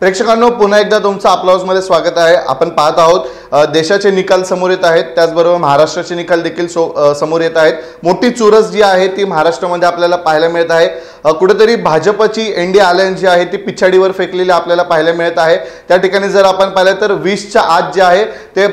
प्रेक्षकांनो, पुन्हा एकदा तुमचं आपल्या हाऊसमध्ये स्वागत आहे। आपण पाहत आहोत देशाचे निकाल समोर येत आहेत, त्याचबरोबर महाराष्ट्राचे निकाल देखील समोर येत आहेत। मोठी चुरस जी आहे ती महाराष्ट्रामध्ये आपल्याला पाहायला मिळत आहे। कुठेतरी भाजपची इंडिया अलायन्स जी आहे ती पिछाडीवर फेकलेली आपल्याला पाहायला मिळत आहे। त्या ठिकाणी जर आपण पाहिलं तर 20च्या आत जे आहे ते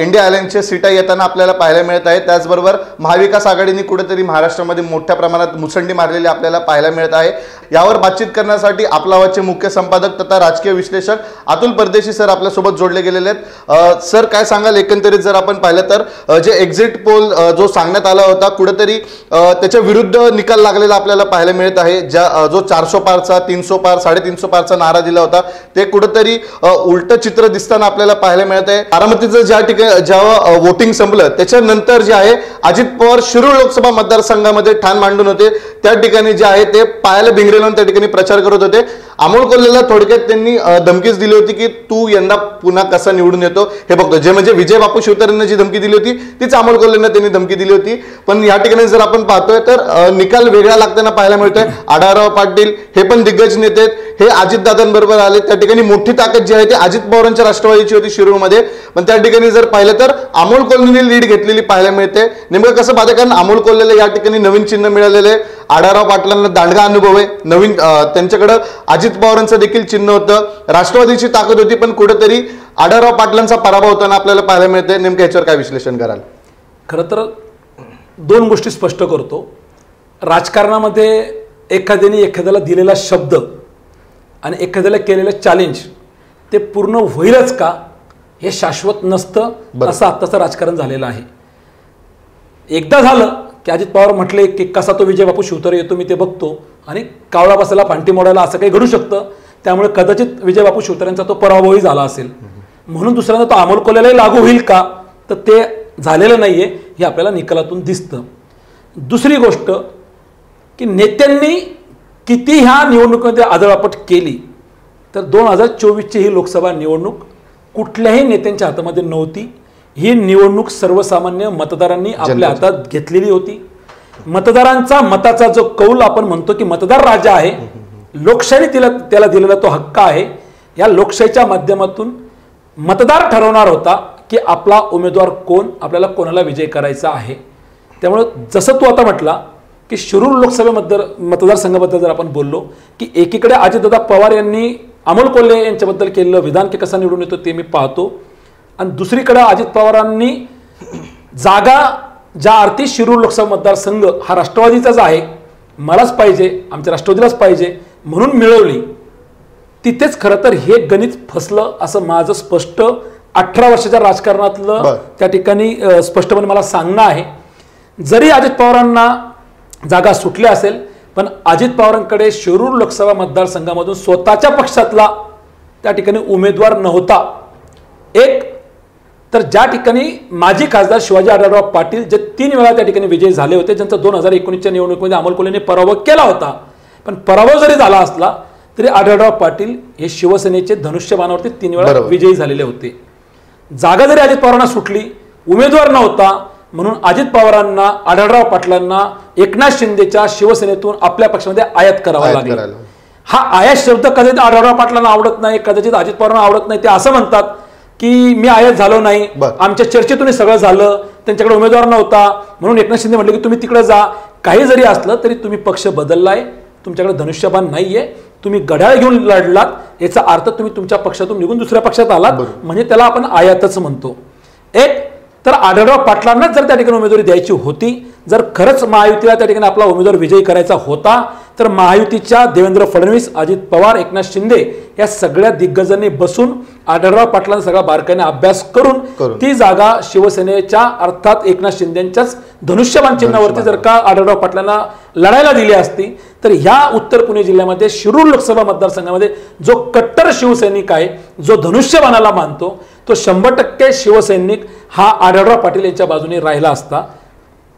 इंडिया अलायन्सचे सीटा येताना आपल्याला पाहायला मिळत आहे। त्याचबरोबर महाविकास आघाडीने कुठेतरी महाराष्ट्रामध्ये मोठ्या प्रमाणात मुसंडी मारलेली आपल्याला पाहायला मिळत आहे। यावर बातचीत करण्यासाठी आपला आवाजचे मुख्य संपादक तथा राजकीय विश्लेषक अतुल परदेशी सर आपल्या सोबत जोडले गेलेले आहेत। सर, काय सांगाल एकंदरीत जर आपण पाहिलं तर जे एक्झिट पोल जो सांगण्यात आला होता कुठेतरी त्याच्या विरुद्ध निकाल लागलेला आपल्याला पाहायला मिळत आहे। जो 400 पारचा 300 पार 350 पारचा नारा दिला होता ते कुठेतरी उलट चित्र दिसताना आपल्याला पाहायला मिळत आहे। बारामतीचं ज्या ठिकाणी जेव्हा वोटिंग संपलं त्याच्यानंतर जे आहे अजित पवार शिरूर लोकसभा मतदारसंघामध्ये ठाण मांडून होते। त्या ठिकाणी जे आहे ते पायाला भिंगरे लावून त्या ठिकाणी प्रचार करत होते। अमोल कोल्हेला थोडक्यात त्यांनी धमकीच दिली होती की तू यंदा पुन्हा कसा निवडून येतो हे बघतो। जे म्हणजे विजय बापू शिवतारेंना जी धमकी दिली होती तीच अमोल कोल्हेंना त्यांनी धमकी दिली होती। पण या ठिकाणी जर आपण पाहतोय तर निकाल वेगळा लागताना पाहायला मिळतोय। आढळराव पाटील हे पण दिग्गज नेते आहेत, हे अजितदादांबरोबर आले। त्या ठिकाणी मोठी ताकद जी आहे ती अजित पवारांच्या राष्ट्रवादीची होती शिरूरमध्ये, पण त्या ठिकाणी जर पाहिलं तर अमोल कोल्हेंनी लीड घेतलेली पाहायला मिळते। नेमकं कसं पाहतं, कारण अमोल कोल्हेला या ठिकाणी नवीन चिन्ह मिळालेले आहे। आढळराव पाटलांना दांडगा अनुभव आहे, नवीन त्यांच्याकडे अजित पवारांचं देखील चिन्ह होतं, राष्ट्रवादीची ताकद होती, पण कुठेतरी आढळराव पाटलांचा पराभव होताना आपल्याला पाहायला मिळते। नेमकं याच्यावर काय विश्लेषण कराल? खरं तर दोन गोष्टी स्पष्ट करतो। राजकारणामध्ये एखाद्याने एखाद्याला दिलेला शब्द आणि एखाद्याला केलेलं चॅलेंज ते पूर्ण होईलच का हे शाश्वत नसतं, असं आत्ताचं राजकारण झालेलं आहे। एकदा झालं की अजित पवार म्हटले की कसा तो विजय बापू शिवतारे येतो मी ते बघतो आणि कावळा बसायला फांटी मोडायला असं काही घडू शकतं। त्यामुळे कदाचित विजय बापू शिवतारेंचा तो पराभवही झाला असेल, म्हणून दुसऱ्यांदा तो अमोल कोल्हेलाही लागू होईल का, तर ते झालेलं नाहीये हे आपल्याला निकालातून दिसतं। दुसरी गोष्ट की नेत्यांनी किती ह्या निवडणुकीमध्ये आदळआपट केली तर 2024ची ही लोकसभा निवडणूक कुठल्याही नेत्यांच्या हातामध्ये नव्हती। ही निवडणूक सर्वसामान्य मतदारांनी आपल्या हातात घेतलेली होती। मतदारांचा मताचा जो कौल आपण म्हणतो की मतदार राजा आहे, लोकशाही त्याला दिलेला तो हक्क आहे। या लोकशाहीच्या माध्यमातून मतदार ठरवणार होता की आपला उमेदवार कोण, आपल्याला कोणाला विजय करायचा आहे। त्यामुळे जसं तू आता म्हटला की शिरूर लोकसभा मतदारसंघाबद्दल जर आपण बोललो की एकीकडे अजितदादा पवार यांनी अमोल कोल्हे यांच्याबद्दल केलेलं विधान की कसा निवडून येतो ते मी पाहतो, आणि दुसरीकडे अजित पवारांनी जागा ज्या अर्थी शिरूर लोकसभा मतदारसंघ हा राष्ट्रवादीचाच आहे, मलाच पाहिजे, आमच्या राष्ट्रवादीलाच पाहिजे म्हणून मिळवली, तिथेच खरं तर हे गणित फसलं असं माझं स्पष्ट 18 वर्षाच्या राजकारणातलं त्या ठिकाणी स्पष्टपणे मला सांगणं आहे। जरी अजित पवारांना जागा सुटल्या असेल पण अजित पवारांकडे शिरूर लोकसभा मतदारसंघामधून स्वतःच्या पक्षातला त्या ठिकाणी उमेदवार नव्हता। एक तर ज्या ठिकाणी माजी खासदार शिवाजी आढळराव पाटील जे 3 वेळा त्या ठिकाणी विजयी झाले होते, ज्यांचा 2019च्या निवडणुकीमध्ये अमोल कोल्हेने पराभव केला होता, पण पराभव जरी झाला असला तरी आढळराव पाटील हे शिवसेनेचे धनुष्यबाणावरती 3 वेळा विजयी झालेले होते। जागा जरी अजित पवारांना सुटली, उमेदवार नव्हता, म्हणून अजित पवारांना आढळराव पाटलांना एकनाथ शिंदेच्या शिवसेनेतून आपल्या पक्षामध्ये आयात करावा लागला। हा आयात शब्द कदाचित आढळराव पाटलांना आवडत नाही, कदाचित अजित पवारांना आवडत नाही। ते असं म्हणतात की मी आयात झालो नाही, आमच्या चर्चेतून सगळं झालं, त्यांच्याकडे उमेदवार नव्हता म्हणून एकनाथ शिंदे म्हटले की तुम्ही तिकडे जा। काही जरी असलं तरी तुम्ही पक्ष बदललाय, तुमच्याकडे धनुष्यबाण नाहीये, तुम्ही घड्याळ घेऊन लढलात, याचा अर्थ तुम्ही तुमच्या पक्षातून निघून दुसऱ्या पक्षात आलात, म्हणजे त्याला आपण आयातच म्हणतो। एक तर आढळराव पाटलांनाच जर त्या ठिकाणी उमेदवारी द्यायची होती, जर खरंच महायुतीला त्या ठिकाणी आपला उमेदवार विजयी करायचा होता तर महायुतीच्या देवेंद्र फडणवीस, अजित पवार, एकनाथ शिंदे या सगळ्या दिग्गजांनी बसून आढळराव पाटलांचा सगळा बारकाईने अभ्यास करून ती जागा शिवसेनेच्या अर्थात एकनाथ शिंदेच्याच धनुष्यबाण चिन्हावरती जर का आढळराव पाटलांना लढायला दिली असती तर ह्या उत्तर पुणे जिल्ह्यामध्ये शिरूर लोकसभा मतदारसंघामध्ये जो कट्टर शिवसैनिक आहे, जो धनुष्यबाणाला मानतो, तो 100% शिवसैनिक हा आढळराव पाटील यांच्या बाजूने राहिला असता।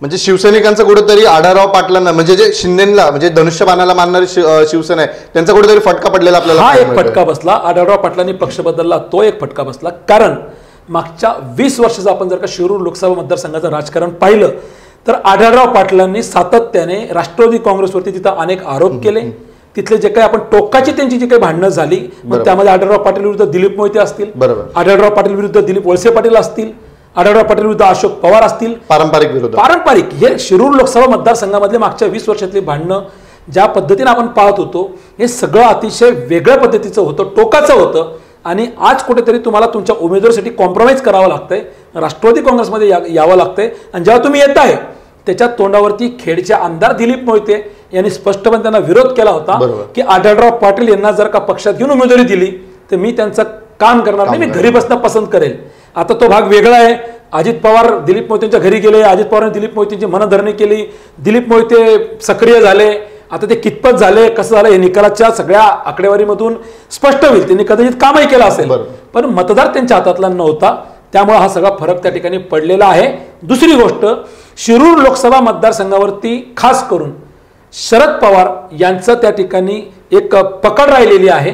म्हणजे शिवसैनिकांचा कुठेतरी आढळराव पाटलांना म्हणजे जे शिंदेला म्हणजे धनुष्यबाणाला मानणारी शिवसेना आहे त्यांचा कुठेतरी फटका पडलेला आपल्याला हा एक फटका बसला। आढळराव पाटलांनी पक्ष बदलला तो एक फटका बसला, कारण मागच्या 20 वर्षाचं आपण जर का शिरूर लोकसभा मतदारसंघाचं राजकारण पाहिलं तर आढळराव पाटलांनी सातत्याने राष्ट्रवादी काँग्रेसवरती तिथं अनेक आरोप केले, तिथले जे काही आपण टोकाची त्यांची जी काही भांडणं झाली, मग त्यामध्ये आढळराव पाटील विरुद्ध दिलीप मोहिते असतील, आढळराव पाटील विरुद्ध दिलीप वळसे पाटील असतील, आढळराव पाटील विरुद्ध अशोक पवार असतील, पारंपरिक हे शिरूर लोकसभा मतदारसंघामधले मागच्या 20 वर्षातली भांडणं ज्या पद्धतीने आपण पाहत होतो, हे सगळं अतिशय वेगळ्या पद्धतीचं होतं, टोकाचं होतं. आणि आज कुठेतरी तुम्हाला तुमच्या उमेदवारीसाठी कॉम्प्रोमाइज करावं लागतंय, राष्ट्रवादी काँग्रेसमध्ये यावं लागतंय. आणि जेव्हा तुम्ही येत आहे त्याच्या तोंडावरती खेडचे आमदार दिलीप मोहिते यांनी स्पष्टपणे त्यांना विरोध केला होता की आढळराव पाटील यांना जर का पक्षात घेऊन उमेदवारी दिली तर मी त्यांचं काम करणार नाही, मी घरी बसणं पसंत करेल. आता तो भाग वेगळा आहे. अजित पवार दिलीप मोहितेंच्या घरी गेले, अजित पवारांनी दिलीप मोहितेंची मनधरणी केली, दिलीप मोहिते सक्रिय झाले. आता ते कितपत झाले, कसं झालं हे निकालाच्या सगळ्या आकडेवारीमधून स्पष्ट होईल. त्यांनी कदाचित कामही केलं असेल, पण मतदार त्यांच्या हातातला नव्हता, त्यामुळे हा सगळा फरक त्या ठिकाणी पडलेला आहे. दुसरी गोष्ट, शिरूर लोकसभा मतदारसंघावरती खास करून शरद पवार यांचं त्या ठिकाणी एक पकड राहिलेली आहे.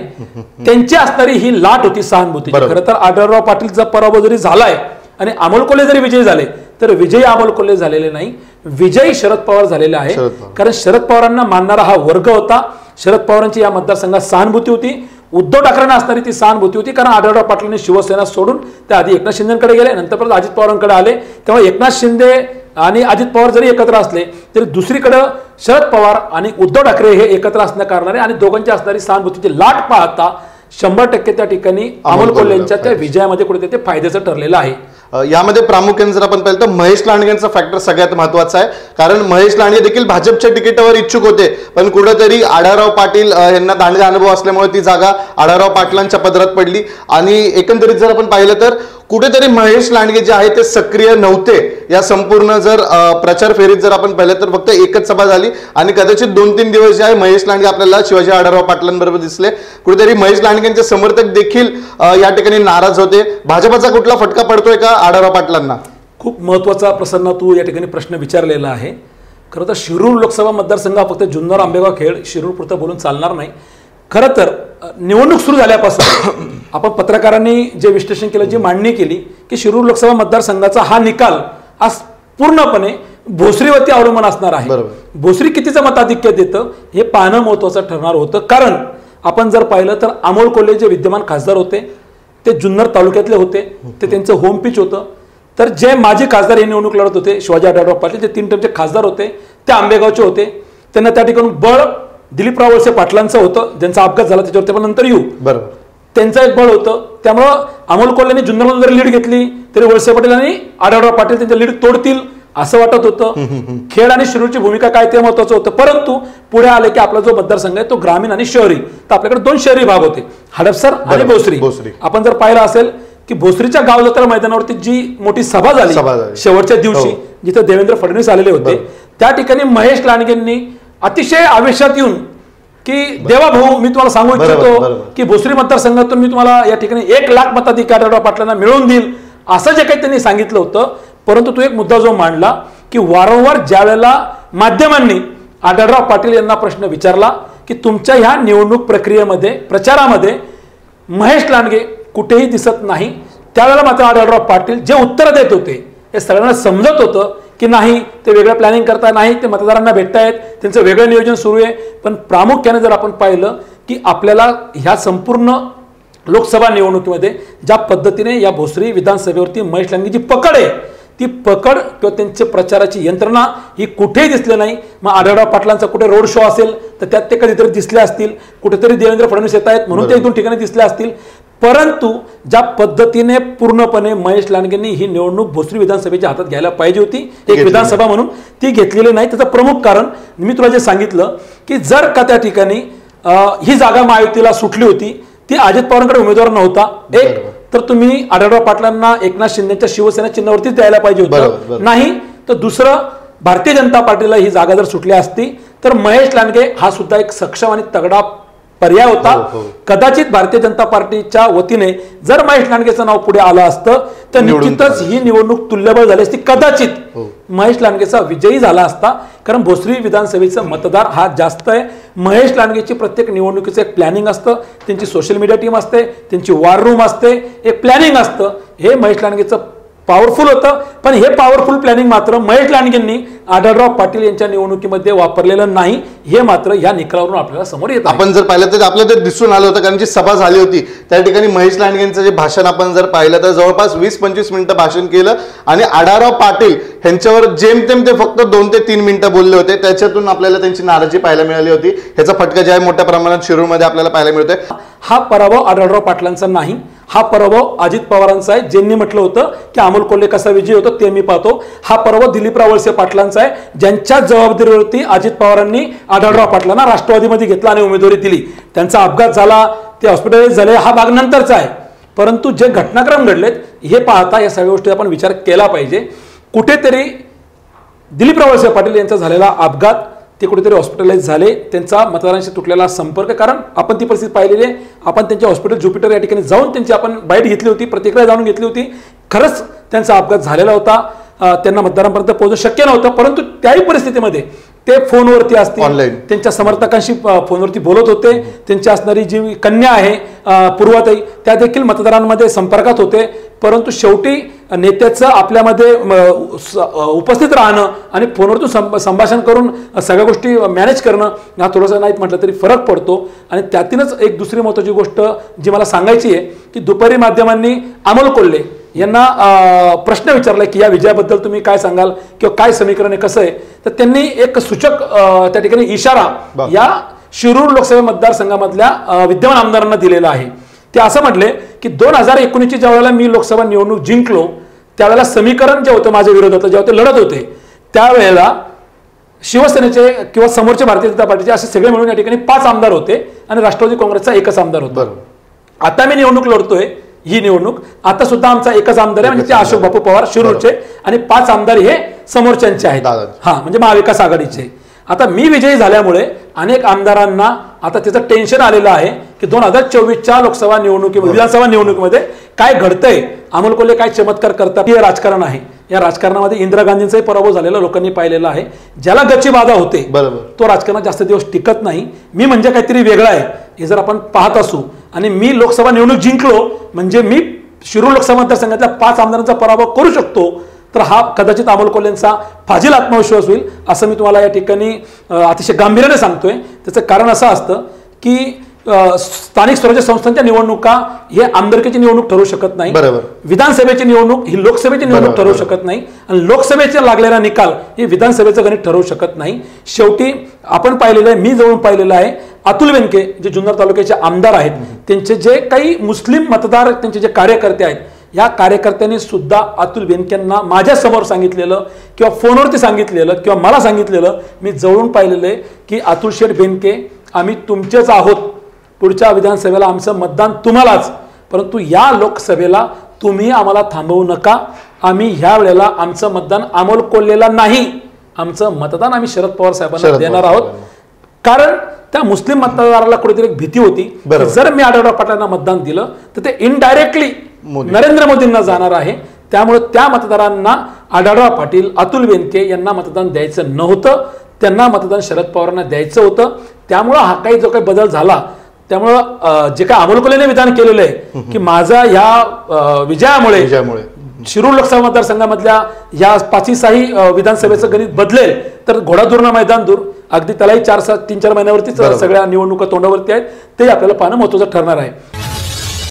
त्यांची असणारी ही लाट होती सहानुभूती. खरं तर आढळराव पाटीलचा पराभव जरी झालाय आणि अमोल कोल्हे जरी विजयी झाले तर विजयी अमोल कोल्हे झालेले नाही, विजयी शरद पवार झालेले आहे. कारण शरद पवारांना मानणारा हा वर्ग होता. शरद पवारांची या मतदारसंघात सहानुभूती होती. उद्धव ठाकरेंना असणारी ती सहानुभूती होती, कारण आढळराव पाटलांनी शिवसेना सोडून त्या आधी एकनाथ शिंदेकडे गेले, नंतर परत अजित पवारांकडे आले. तेव्हा एकनाथ शिंदे आणि अजित पवार जरी एकत्र असले तरी दुसरीकडे शरद पवार आणि उद्धव ठाकरे हे एकत्र असण्या कारणाने आणि दोघांची असणारी सहानुभूतीची लाट पाहता 100% त्या ठिकाणी अमोल कोल्हेंच्या त्या विजयामध्ये कुठेतरी ते फायद्याचं ठरलेलं आहे. यामध्ये प्रामुख्याने जर आपण पाहिलं तर महेश लांडगेंचा फॅक्टर सगळ्यात महत्वाचा आहे. कारण महेश लांडगे देखील भाजपच्या तिकीटावर इच्छुक होते, पण कुठेतरी आढळराव पाटील यांना दांडगा अनुभव असल्यामुळे ती जागा आढळराव पाटलांच्या पदरात पडली. आणि एकंदरीत जर आपण पाहिलं तर कुठेतरी महेश लांडगे जे आहे ते सक्रिय नव्हते. या संपूर्ण जर प्रचार फेरीत जर आपण पाहिलं तर फक्त एकच सभा झाली आणि कदाचित 2-3 दिवस जे आहे महेश लांडगे आपल्याला शिवाजी आढळराव पाटलांबरोबर दिसले. कुठेतरी महेश लांडगेंचे समर्थक देखील या ठिकाणी नाराज होते. भाजपचा कुठला फटका पडतोय का आढळराव पाटलांना? खूप महत्वाचा प्रसन्न तू या ठिकाणी प्रश्न विचारलेला आहे. खरं तर शिरूर लोकसभा मतदारसंघ फक्त जुन्नर आंबेगाव खेड शिरूर पुरतं बोलून चालणार नाही. खरं तर निवडणूक सुरू झाल्यापासून आपण पत्रकारांनी जे विश्लेषण केलं, जी मांडणी केली की शिरूर लोकसभा मतदारसंघाचा हा निकाल आज पूर्णपणे भोसरीवरती अवलंबून असणार आहे. भोसरी कितीचं मताधिक्य देतं हे पाहणं महत्वाचं ठरणार होतं. कारण आपण जर पाहिलं तर अमोल कोल्हे जे विद्यमान खासदार होते ते जुन्नर तालुक्यातले होते, ते त्यांचं होम पिच होतं. तर जे माजी खासदार हे निवडणूक लढत होते शिवाजी आढळराव पाटील, जे 3 टर्मचे खासदार होते ते आंबेगावचे होते. त्यांना त्या ठिकाणी बळ दिलीपराव वळसे पाटलांचं होतं, ज्यांचा अपघात झाला त्याच्यावर पण नंतर येऊ. त्यांचं एक बळ होतं. त्यामुळं अमोल कोल्हेने जुन्नरमधून जरी लीड घेतली तरी वळसे पाटील आणि आढळराव पाटील त्यांच्या लीड तोडतील असं वाटत होतं. खेड आणि शिरूरची भूमिका काय ते महत्वाचं होतं. परंतु पुढे आले की आपला जो मतदारसंघ आहे तो ग्रामीण आणि शहरी, तर आपल्याकडे 2 शहरी भाग होते, हडपसर आणि भोसरी. आपण जर पाहिलं असेल की भोसरीच्या गाव जत्रा मैदानावरती जी मोठी सभा झाली शेवटच्या दिवशी, जिथे देवेंद्र फडणवीस आलेले होते, त्या ठिकाणी महेश लांडगेंनी अतिशय आवेशात येऊन की देवा भाऊ मी तुम्हाला सांगू इच्छितो की भोसरी मतदारसंघातून मी तुम्हाला या ठिकाणी 1 लाख मताधिकार आढळराव पाटलांना मिळवून देईल असं जे काही त्यांनी सांगितलं होतं. परंतु तो एक मुद्दा जो मांडला की वारंवार ज्या वेळेला माध्यमांनी आढळराव पाटील यांना प्रश्न विचारला की तुमच्या ह्या निवडणूक प्रक्रियेमध्ये प्रचारामध्ये महेश लांडगे कुठेही दिसत नाही, त्यावेळेला मात्र आढळराव पाटील जे उत्तर देत होते हे सगळ्यांना समजत होतं की नाही ते वेगळं प्लॅनिंग करता, नाही ते मतदारांना भेटतायत, त्यांचं वेगळं नियोजन सुरू आहे. पण प्रामुख्याने जर आपण पाहिलं की आपल्याला ह्या संपूर्ण लोकसभा निवडणुकीमध्ये ज्या पद्धतीने या भोसरी विधानसभेवरती महेश लांडगेची पकड आहे, ती पकड किंवा त्यांची प्रचाराची यंत्रणा ही कुठेही दिसली नाही. मग आढळराव पाटलांचा कुठे रोड शो असेल तर त्यात ते कधीतरी दिसले असतील, कुठेतरी देवेंद्र फडणवीस येत आहेत म्हणून ते 1-2 ठिकाणी दिसले असतील. परंतु ज्या पद्धतीने पूर्णपणे महेश लांडगेंनी ही निवडणूक भोसरी विधानसभेच्या हातात घ्यायला पाहिजे होती एक विधानसभा म्हणून, ती घेतलेली नाही. त्याचं प्रमुख कारण मी तुला जे सांगितलं की जर का त्या ठिकाणी ही जागा महायुतीला सुटली होती, ती अजित पवारांकडे उमेदवार नव्हता, एक तर तुम्ही आढळराव पाटलांना एकनाथ शिंदेच्या शिवसेना चिन्हावरतीच द्यायला पाहिजे होतं, नाही तर दुसरं भारतीय जनता पार्टीला ही जागा जर सुटली असती तर महेश लांडगे हा सुद्धा एक सक्षम आणि तगडा पर्याय होता. कदाचित भारतीय जनता पार्टीच्या वतीने जर महेश लांडगेचं नाव पुढे आलं असतं तर निश्चितच ही निवडणूक तुल्यबळ झाली असती. कदाचित महेश लांडगेचा विजयी झाला असता, कारण भोसरी विधानसभेचा मतदार हा जास्त आहे. महेश लांडगेची प्रत्येक निवडणुकीचं एक प्लॅनिंग असतं, त्यांची सोशल मीडिया टीम असते, त्यांची वॉर रूम असते, एक प्लॅनिंग असतं. हे महेश लांडगेचं पॉवरफुल होतं, पण हे पॉवरफुल प्लॅनिंग मात्र महेश लांडगेंनी आढळराव पाटील यांच्या निवडणुकीमध्ये वापरलेलं नाही, हे मात्र या निकालावरून आपल्याला समोर येतं. आपण जर पाहिलं तर आपल्याला ते दिसून आलं होतं, कारण जी सभा झाली होती त्या ठिकाणी महेश लांडगेंचं जे भाषण आपण जर पाहिलं तर जवळपास 20-25 मिनिटं भाषण केलं आणि आढळराव पाटील यांच्यावर जेमतेम ते फक्त 2 ते 3 मिनिटं बोलले होते. त्याच्यातून आपल्याला त्यांची नाराजी पाहायला मिळाली होती. ह्याचा फटका जे आहे मोठ्या प्रमाणात शिरूरमध्ये आपल्याला पाहायला मिळतोय. हा पराभव आढळराव पाटलांचा नाही, हा पराभव अजित पवारांचा आहे. ज्यांनी म्हटलं होतं की अमोल कोल्हे कसा विजय होतो ते मी पाहतो. हा पराभव दिलीपराव वळसे पाटलांचा आहे, ज्यांच्या जबाबदारीवरती अजित पवारांनी आढळराव पाटलांना राष्ट्रवादीमध्ये घेतला आणि उमेदवारी दिली. त्यांचा अपघात झाला, ते हॉस्पिटलाइज झाले, हा भाग नंतरचा आहे. परंतु जे घटनाक्रम घडलेत हे पाहता या सगळ्या गोष्टी आपण विचार केला पाहिजे. कुठेतरी दिलीपराव वळसे पाटील यांचा झालेला अपघात, ते कुठेतरी हॉस्पिटलाइज झाले, त्यांचा मतदारांशी तुटलेला संपर्क, कारण आपण ती परिस्थिती पाहिलेली आहे. आपण त्यांच्या हॉस्पिटल ज्युपिटर या ठिकाणी जाऊन त्यांची आपण बाईट घेतली होती, प्रतिक्रिया जाणून घेतली होती. खरंच त्यांचा अपघात झालेला होता, त्यांना मतदारांपर्यंत पोहोचणं शक्य नव्हतं. परंतु त्याही परिस्थितीमध्ये ते फोनवरती असतील, त्यांच्या समर्थकांशी फोनवरती बोलत होते. त्यांची असणारी जी कन्या आहे पूर्वाताई, त्या देखील मतदारांमध्ये संपर्कात होते. परंतु शेवटी नेत्याचं आपल्यामध्ये उपस्थित राहणं आणि फोनवरतून संभाषण करून सगळ्या गोष्टी मॅनेज करणं हा थोडंसं नाही म्हटलं तरी फरक पडतो. आणि त्यातूनच एक दुसरी महत्त्वाची गोष्ट जी मला सांगायची आहे की दुपारी माध्यमांनी अमोल कोल्हे यांना प्रश्न विचारला की या विजयाबद्दल तुम्ही काय सांगाल किंवा काय समीकरण आहे, कसं आहे. तर त्यांनी एक सूचक त्या ठिकाणी इशारा या शिरूर लोकसभा मतदारसंघामधल्या विद्यमान आमदारांना दिलेला आहे. ते असं म्हटले की 2019ची ज्या वेळेला मी लोकसभा निवडणूक जिंकलो त्यावेळेला समीकरण जे होतं माझ्या विरोधात जेव्हा ते लढत होते त्यावेळेला शिवसेनेचे किंवा समोरचे भारतीय जनता पार्टीचे असे सगळे मिळून या ठिकाणी 5 आमदार होते आणि राष्ट्रवादी काँग्रेसचा एकच आमदार होता. आता मी निवडणूक लढतोय, ही निवडणूक आता सुद्धा आमचा एकच आमदार आहे, म्हणजे ते अशोक बापू पवार शिरूरचे, आणि 5 आमदार हे समोरच्यांचे आहेत, हा म्हणजे महाविकास आघाडीचे. आता मी विजयी झाल्यामुळे अनेक आमदारांना आता त्याचं टेन्शन आलेलं आहे की 2024च्या लोकसभा निवडणुकीमध्ये विधानसभा निवडणुकीमध्ये काय घडतंय, अमोल कोल्हे काय चमत्कार करतात. हे राजकारण आहे. या राजकारणामध्ये इंदिरा गांधींचाही पराभव झालेला लोकांनी पाहिलेला आहे. ज्याला गच्ची बाधा होते तो राजकारणात जास्त दिवस टिकत नाही. मी म्हणजे काहीतरी वेगळं आहे हे जर आपण पाहत असू आणि मी लोकसभा निवडणूक जिंकलो म्हणजे मी शिरूर लोकसभा मतदारसंघातल्या 5 आमदारांचा पराभव करू शकतो, तर हा कदाचित अमोल कोल्हेंचा फाजील आत्मविश्वास होईल असं मी तुम्हाला या ठिकाणी अतिशय गांभीर्याने सांगतोय. त्याचं कारण असं असतं की स्थानिक स्वराज्य संस्थांच्या निवडणुका हे आमदारकीची निवडणूक ठरू शकत नाही, विधानसभेची निवडणूक ही लोकसभेची निवडणूक ठरवू शकत नाही, आणि लोकसभेचा लागलेला निकाल हे विधानसभेचं गणित ठरवू शकत नाही. शेवटी आपण पाहिलेलं आहे, मी जवळून पाहिलेलं आहे, अतुल बेनके जे जुन्नर तालुक्याचे आमदार आहेत त्यांचे जे काही मुस्लिम मतदार त्यांचे जे कार्यकर्ते आहेत, या कार्यकर्त्यांनी सुद्धा अतुल बेनकेंना माझ्या समोर सांगितलेलं किंवा फोनवरती सांगितलेलं किंवा मला सांगितलेलं मी जवळून पाहिलेलं आहे की अतुल शेठ बेनके आम्ही तुमचेच आहोत, पुढच्या विधानसभेला आमचं मतदान तुम्हालाच, परंतु या लोकसभेला तुम्ही आम्हाला थांबवू नका. आम्ही ह्या वेळेला आमचं मतदान अमोल कोल्हेला नाही, आमचं मतदान आम्ही शरद पवार साहेबांना देणार आहोत. कारण त्या मुस्लिम मतदाराला कुठेतरी एक भीती होती की जर मी आढळराव पाटलांना मतदान दिलं तर ते इनडायरेक्टली नरेंद्र मोदींना जाणार आहे. त्यामुळे त्या मतदारांना आढळराव पाटील, अतुल बेनके यांना मतदान द्यायचं नव्हतं, त्यांना मतदान शरद पवारांना द्यायचं होतं. त्यामुळं हा काही जो काही बदल झाला, त्यामुळं जे काय अमोल कोल्हेने विधान केलेलं आहे की माझा ह्या विजयामुळे शिरूर लोकसभा मतदारसंघामधल्या या 5ही विधानसभेचं गणित बदलेल, तर घोडा दूर ना मैदान दूर, अगदी त्यालाही 3-4 महिन्यावरतीच सगळ्या निवडणुका तोंडावरती आहेत, ते आपल्याला पाहणं महत्त्वाचं ठरणार आहे.